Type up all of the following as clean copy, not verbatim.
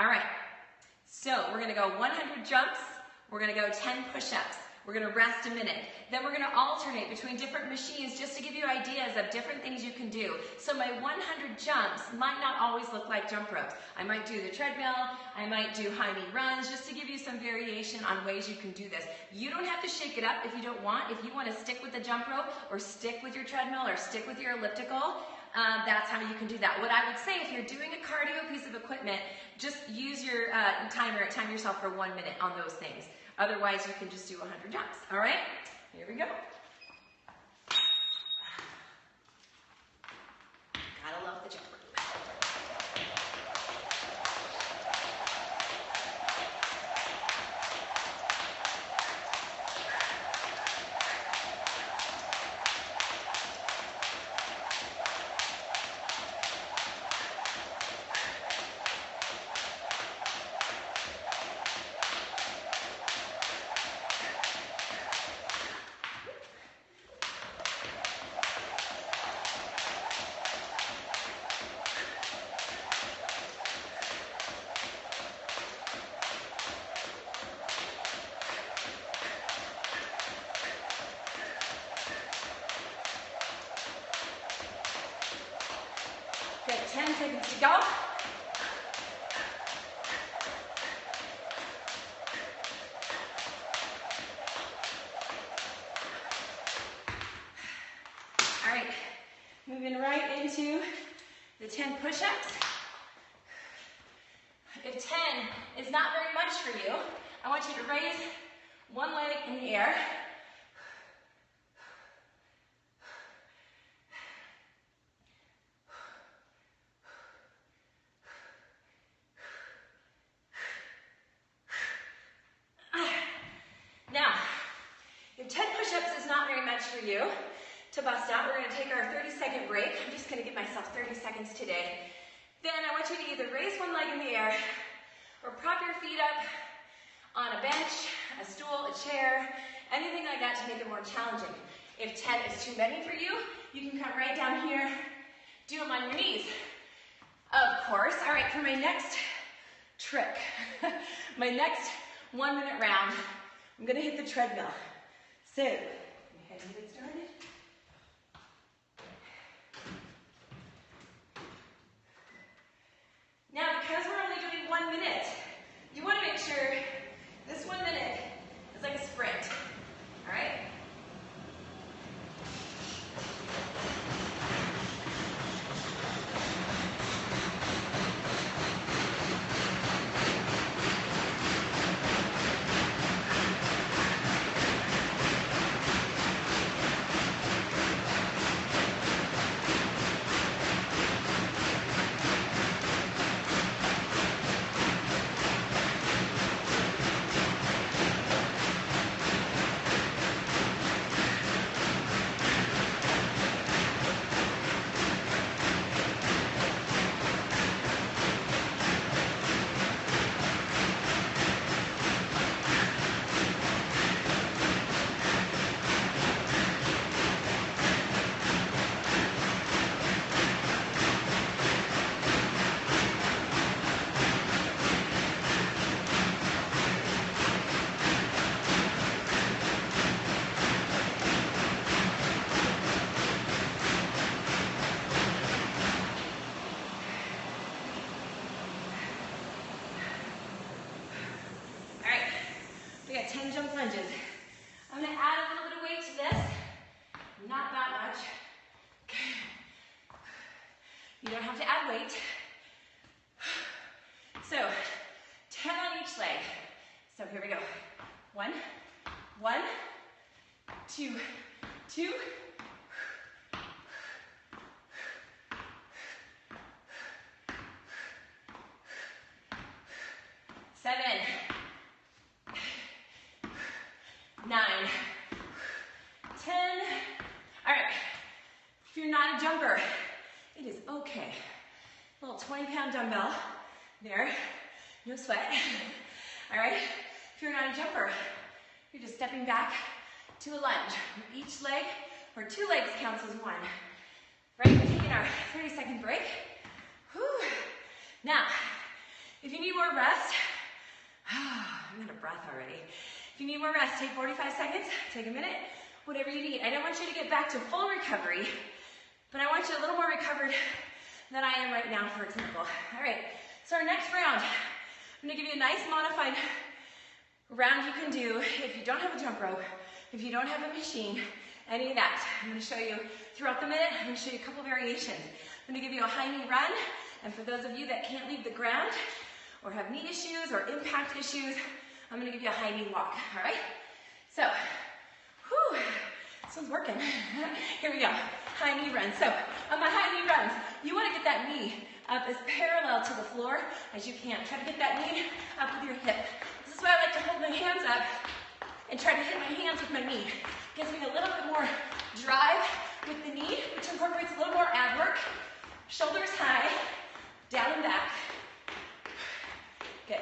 All right, so we're gonna go 100 jumps, we're gonna go 10 push-ups, we're gonna rest a minute. Then we're gonna alternate between different machines just to give you ideas of different things you can do. So my 100 jumps might not always look like jump ropes. I might do the treadmill, I might do high knee runs, just to give you some variation on ways you can do this. You don't have to shake it up if you don't want. If you wanna stick with the jump rope, or stick with your treadmill, or stick with your elliptical, that's how you can do that. What I would say, if you're doing a cardio piece of equipment, just use your timer, time yourself for 1 minute on those things. Otherwise, you can just do 100 jumps. All right, here we go. Gotta love the jump rope. Good, 10 seconds to go. All right, moving right into the 10 push-ups. If 10 is not very much for you, I want you to raise one leg in the air. Now, if 10 push-ups is not very much for you to bust out, we're going to take our 30-second break. I'm just going to give myself 30 seconds today. Then I want you to either raise one leg in the air or prop your feet up on a bench, a stool, a chair, anything like that to make it more challenging. If 10 is too many for you, you can come right down here, do them on your knees. Of course. All right, for my next trick, my next 1 minute round, I'm gonna hit the treadmill. So, go ahead and get started. Now, because we're only doing 1 minute, you wanna make sure this 1 minute is like a sprint, all right? We got 10 jump lunges. I'm gonna add a little bit of weight to this. Not that much. You don't have to add weight. So, 10 on each leg. So here we go. 1, 1, 2, 2. 7, 9, 10. All right, if you're not a jumper, it is okay. A little 20-pound dumbbell there, no sweat. All right, if you're not a jumper, you're just stepping back to a lunge. Each leg, or 2 legs counts as 1. Right, we're taking our 30-second break. Whew. Now, If you need more rest, I'm out of breath already. If you need more rest, take 45 seconds, take a minute, whatever you need. I don't want you to get back to full recovery, but I want you a little more recovered than I am right now, for example. All right, so our next round, I'm gonna give you a nice modified round you can do if you don't have a jump rope, if you don't have a machine, any of that. I'm gonna show you throughout the minute, I'm gonna show you a couple variations. I'm gonna give you a high knee run, and for those of you that can't leave the ground or have knee issues or impact issues, I'm gonna give you a high knee walk, all right? So, whew, this one's working. Here we go, high knee run. So, on my high knee runs, you wanna get that knee up as parallel to the floor as you can. Try to get that knee up with your hip. This is why I like to hold my hands up and try to hit my hands with my knee. Gives me a little bit more drive with the knee, which incorporates a little more ab work. Shoulders high, down and back. Good.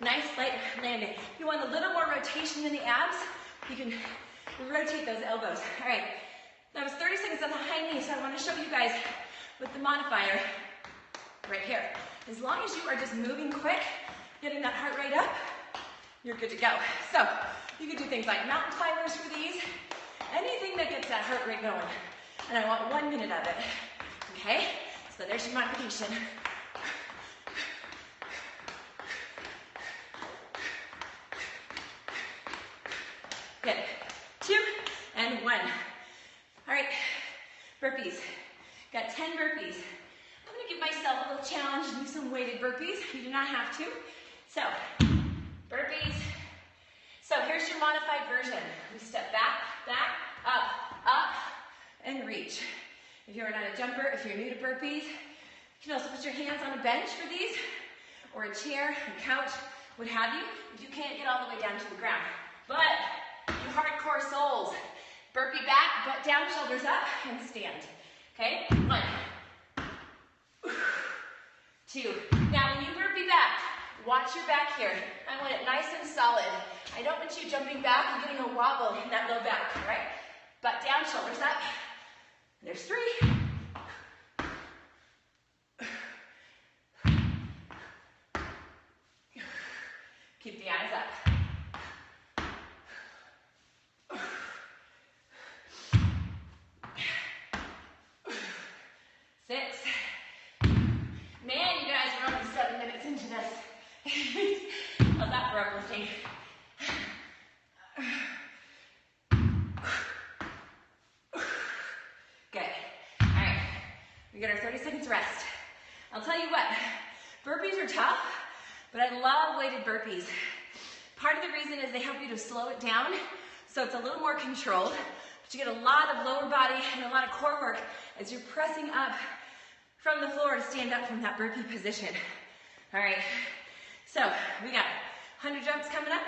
Nice light landing. You want a little more rotation in the abs. You can rotate those elbows. All right, that was 30 seconds on the high knee, so I want to show you guys with the modifier right here. As long as you are just moving quick, getting that heart rate up, you're good to go. So you can do things like mountain climbers for these, anything that gets that heart rate going. And I want 1 minute of it, okay? So there's your modification. Good, 2 and 1. All right, burpees. Got 10 burpees. I'm gonna give myself a little challenge and do some weighted burpees. You do not have to. So, burpees. So here's your modified version. We step back, back, up, and reach. If you're not a jumper, if you're new to burpees, you can also put your hands on a bench for these, or a chair, a couch, what have you, if you can't get all the way down to the ground. But, you hardcore souls, burpee back, butt down, shoulders up, and stand. Okay? 1, 2. Now, when you burpee back, watch your back here. I want it nice and solid. I don't want you jumping back and getting a wobble in that low back, all right? Butt down, shoulders up. There's 3. Keep the eyes up. 6. Man, you guys are only 7 minutes into this. How's that for uplifting? Good. All right. We got our 30 seconds rest. I'll tell you what, burpees are tough, but I love weighted burpees. Part of the reason is they help you to slow it down, so it's a little more controlled, but you get a lot of lower body and a lot of core work as you're pressing up from the floor to stand up from that burpee position. All right, so we got 100 jumps coming up,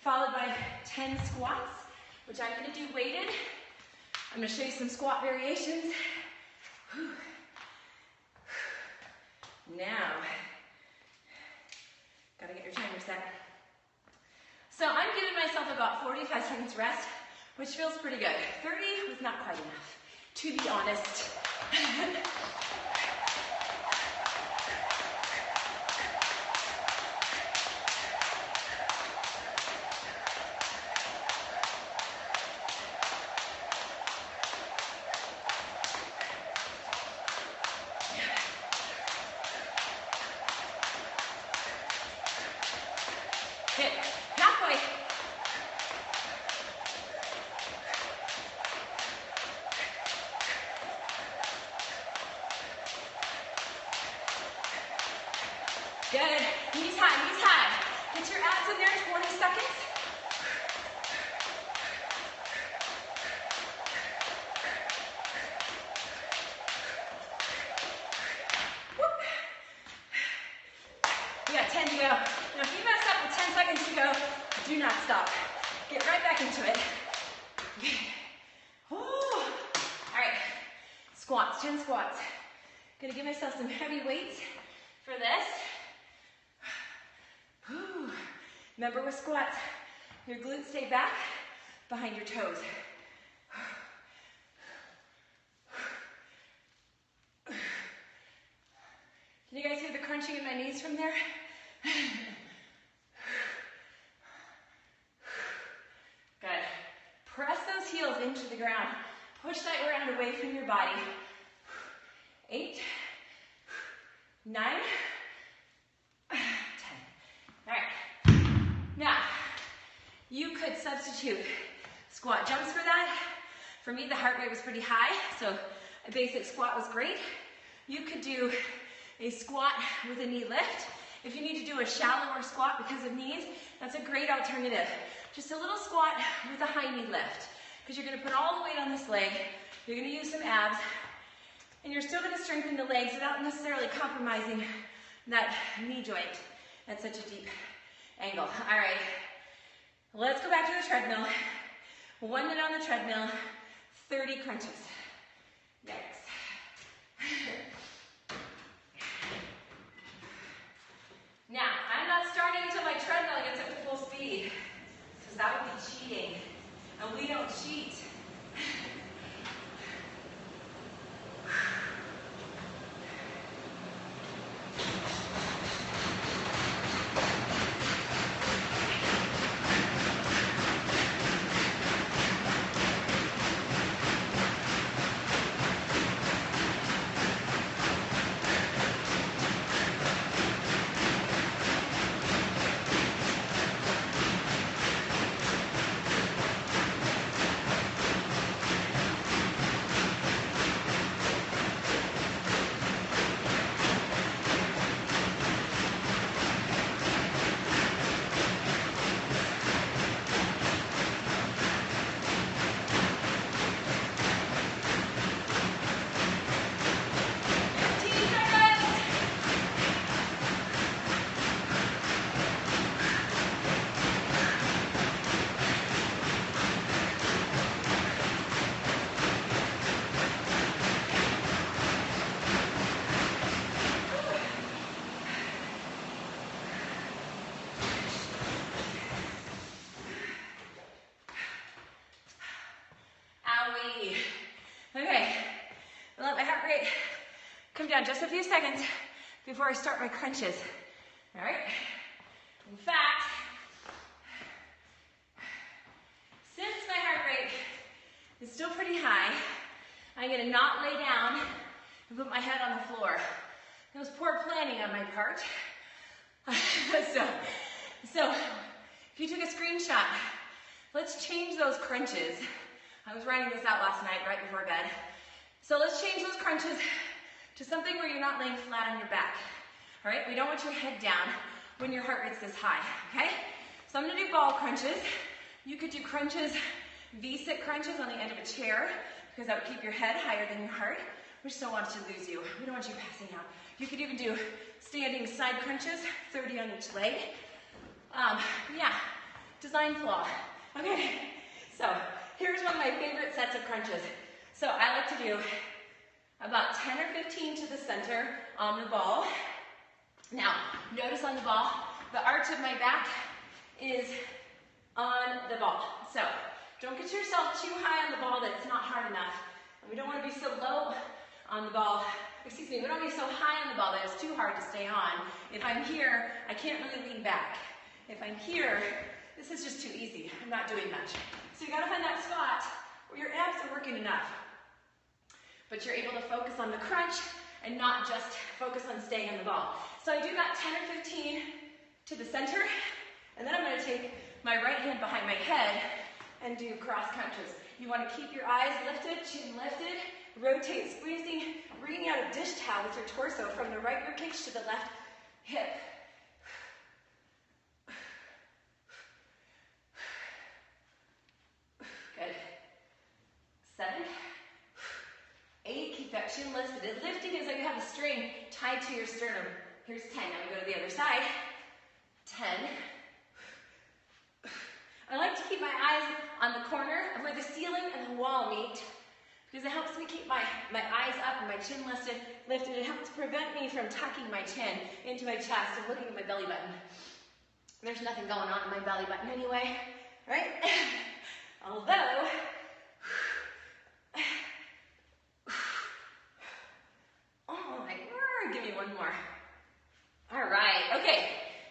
followed by 10 squats, which I'm gonna do weighted. I'm gonna show you some squat variations. Whew. Now, gotta get your timer set. So I'm giving myself about 45 seconds rest, which feels pretty good. 30 was not quite enough, to be honest. Good. Halfway. Good. Knees high, knees high. Get your abs in there, 20 seconds. Whoop. We got 10 to go. Now if you mess up with 10 seconds to go, do not stop. Get right back into it. All right, squats, 10 squats. Gonna give myself some heavy weights for this. Remember with squats, your glutes stay back behind your toes. Can you guys hear the crunch crunching in my knees from there. Good. Press those heels into the ground. Push that ground away from your body. 8, 9, 10. All right. Now, you could substitute squat jumps for that. For me, the heart rate was pretty high, so a basic squat was great. You could do a squat with a knee lift. If you need to do a shallower squat because of knees, that's a great alternative. Just a little squat with a high knee lift, because you're gonna put all the weight on this leg, you're gonna use some abs, and you're still gonna strengthen the legs without necessarily compromising that knee joint at such a deep angle. All right, let's go back to the treadmill. 1 minute on the treadmill, 30 crunches. Yikes. Now, I'm not starting until my treadmill gets up to full speed, because that would be cheating, and we don't cheat. Okay, I'll let my heart rate come down just a few seconds before I start my crunches. All right? In fact, since my heart rate is still pretty high, I'm gonna not lay down and put my head on the floor. That was poor planning on my part. So, if you took a screenshot, let's change those crunches. I was writing this out last night right before bed. So let's change those crunches to something where you're not laying flat on your back. All right, we don't want your head down when your heart rate's this high, okay? So I'm gonna do ball crunches. You could do crunches, V-sit crunches on the end of a chair, because that would keep your head higher than your heart. We just don't want to lose you. We don't want you passing out. You could even do standing side crunches, 30 on each leg. Yeah, design flaw. Okay, so here's one of my favorite sets of crunches. So I like to do about 10 or 15 to the center on the ball. Now, notice on the ball, the arch of my back is on the ball. So don't get yourself too high on the ball that it's not hard enough. And we don't want to be so low on the ball. Excuse me, we don't want to be so high on the ball that it's too hard to stay on. If I'm here, I can't really lean back. If I'm here, this is just too easy. I'm not doing much. So you gotta find that spot where your abs are working enough, but you're able to focus on the crunch and not just focus on staying on the ball. So I do about 10 or 15 to the center, and then I'm gonna take my right hand behind my head and do cross crunches. You wanna keep your eyes lifted, chin lifted, rotate, squeezing, wringing out a dish towel with your torso from the right ribcage to the left hip. Good. 7, 8, keep that chin lifted. Lifting is like you have a string tied to your sternum. Here's 10, now we go to the other side. 10. I like to keep my eyes on the corner of where the ceiling and the wall meet, because it helps me keep my eyes up and my chin lifted. It helps prevent me from tucking my chin into my chest and looking at my belly button. There's nothing going on in my belly button anyway, right? Although, oh my word, give me one more.